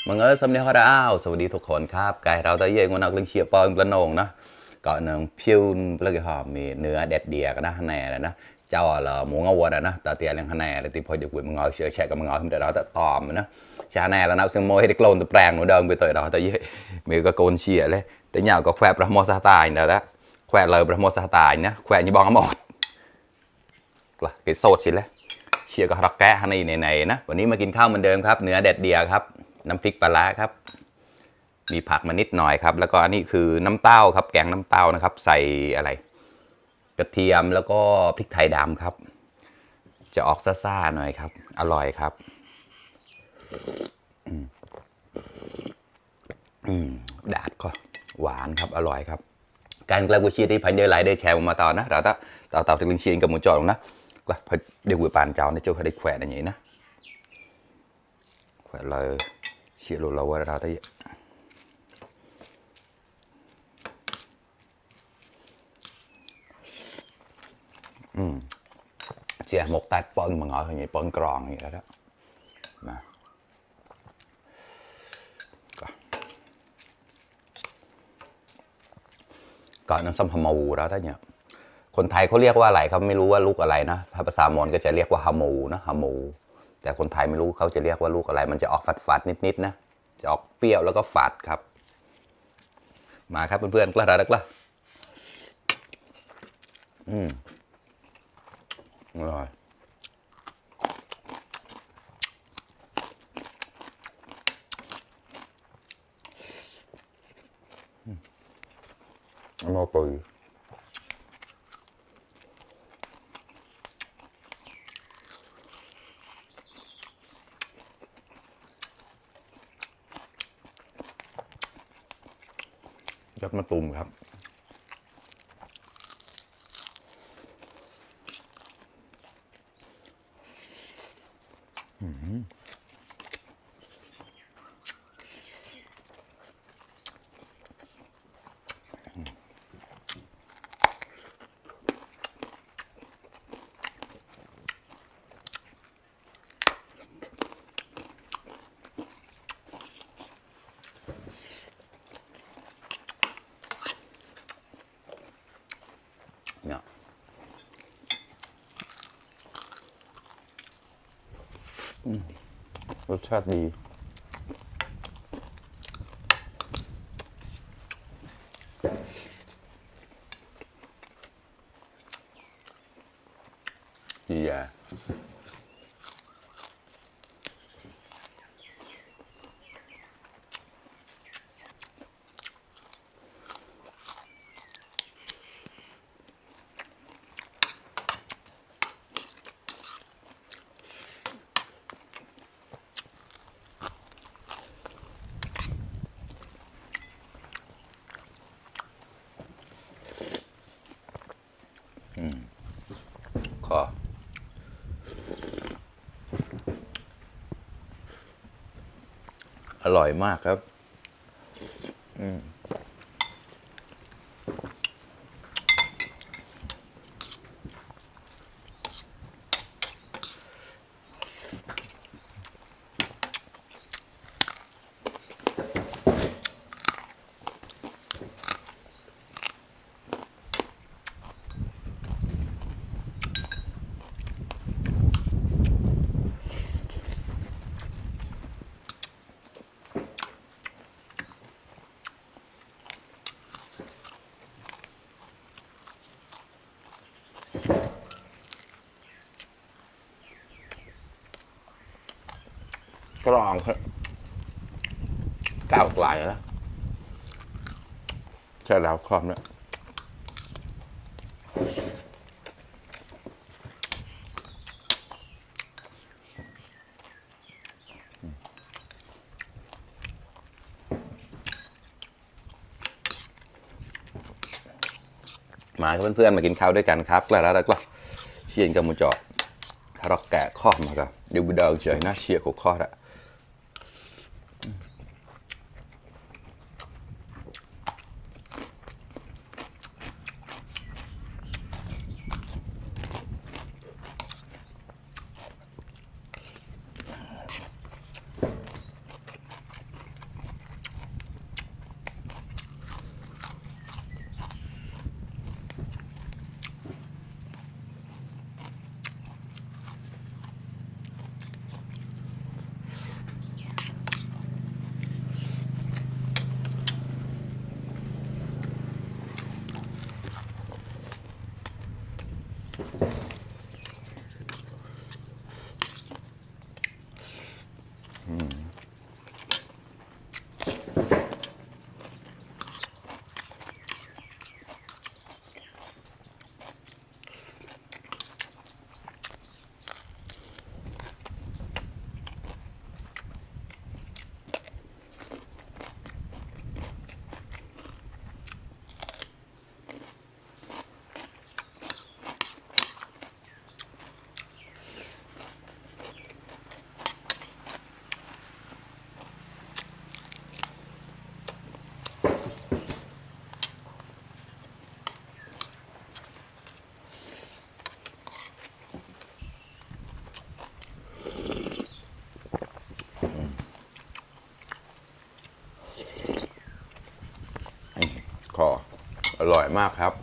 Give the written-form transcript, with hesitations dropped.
มึงสำเนียงเขาได้อ้าวสวัสดีทุกคนครับกายเราตะเย่งวันนักเล่นเชียร์ปอนกระนงเนาะก่อนหนึ่งพิวแล้วก็หอมมีเนื้อเด็ดเดียกันนะแน่เลยนะเจ้าlà muốn ngầu rồiนะตาเตียเลี้ยงแน่เลยที่พอจะคุยมึงเอาเชื่อแช่กับมึงเอาทำแต่เราแต่ตอมนะชาแน่แล้วนะซึ่งโมให้ได้กลนตัวแปลงหนูเดิมไปต่อยเราตะเย่มีก็โกนเชียร์เลยแต่เหยาก็แควประโมซาตายนะแควเลยประโมซาตายนะแควยี่บองหมดกละกินโซดสิเลยเชียร์ก็รักแกะฮันนี่ในนะวันนี้มากินข้าวเหมือนเดิมครับเนื้อเด็ดเดียครับน้ำพริกปลาครับมีผักมานิดหน่อยครับแล้วก็อันนี้คือน้ำเต้าครับแกงน้ำเต้านะครับใส่อะไรกระเทียมแล้วก็พริกไทยดำครับจะออกซ่าๆหน่อยครับอร่อยครับดาดก็หวานครับอร่อยครับการกลากุชีที่พันเดือไลได้แชร์มาต่อนะเราต่อถึงลิงเชียนกับหมูจอดนะก็เดี๋ยวกุยปานเจ้าในเจ้าเขาได้แขวนอย่างนี้นะแขวนเลยเชี่ยเราว่าเราได้เชี่ยหมกตัดปอนมางออย่างนี้ปอนกรองอย่างนี้แล้วมาก่อนน้ำส้มฮามูแล้วท่านเนี่ยคนไทยเขาเรียกว่าอะไรเขาไม่รู้ว่าลูกอะไรนะภาษามอญก็จะเรียกว่าฮามูนะฮามูแต่คนไทยไม่รู้เขาจะเรียกว่าลูกอะไรมันจะออกฝาดนิดๆนะจะออกเปรี้ยวแล้วก็ฝาดครับมาครับเพื่อนๆกล้าดักละอร่อยอร่อยปุ๋ยยอดมะตูมครับเนี่ยรสชาติดีดีอ่ะขออร่อยมากครับกรองครับกาวกลายแล้วใช่แล้วคอมเนี่ยมากับเพื่อนๆมากินข้าวด้วยกันครับแล้วก็เชียนกับหมูจอดถ้าเราแกะข้อมาก็เดี๋ยวเดินเฉยนะเชียร์ขบข้อละ คออร่อยมากครับ